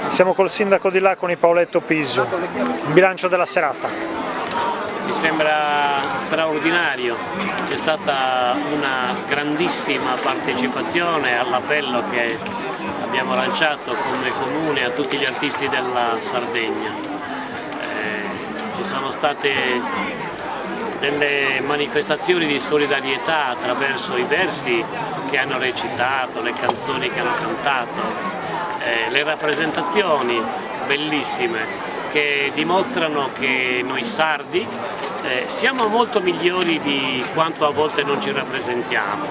Siamo col sindaco di Laconi, Paoletto Piso. Il bilancio della serata. Mi sembra straordinario, c'è stata una grandissima partecipazione all'appello che abbiamo lanciato come comune a tutti gli artisti della Sardegna. Ci sono state delle manifestazioni di solidarietà attraverso i versi che hanno recitato, le canzoni che hanno cantato, le rappresentazioni bellissime che dimostrano che noi sardi siamo molto migliori di quanto a volte non ci rappresentiamo,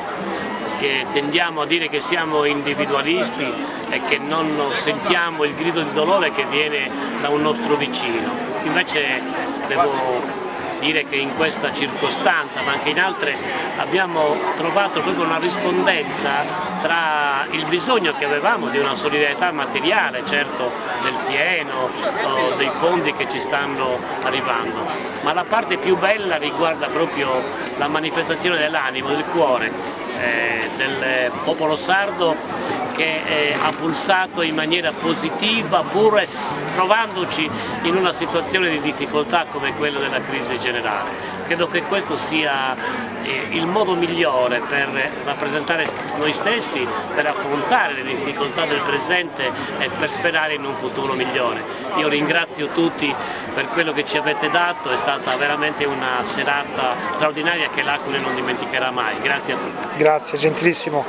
che tendiamo a dire che siamo individualisti e che non sentiamo il grido di dolore che viene da un nostro vicino. Invece devo dire che in questa circostanza, ma anche in altre, abbiamo trovato proprio una rispondenza tra il bisogno che avevamo di una solidarietà materiale, certo del fieno o dei fondi che ci stanno arrivando, ma la parte più bella riguarda proprio la manifestazione dell'animo, del cuore del popolo sardo che ha pulsato in maniera positiva pur trovandoci in una situazione di difficoltà come quella della crisi generale. Credo che questo sia il modo migliore per rappresentare noi stessi, per affrontare le difficoltà del presente e per sperare in un futuro migliore. Io ringrazio tutti per quello che ci avete dato, è stata veramente una serata straordinaria che Laconi non dimenticherà mai. Grazie a tutti. Grazie, gentilissimo.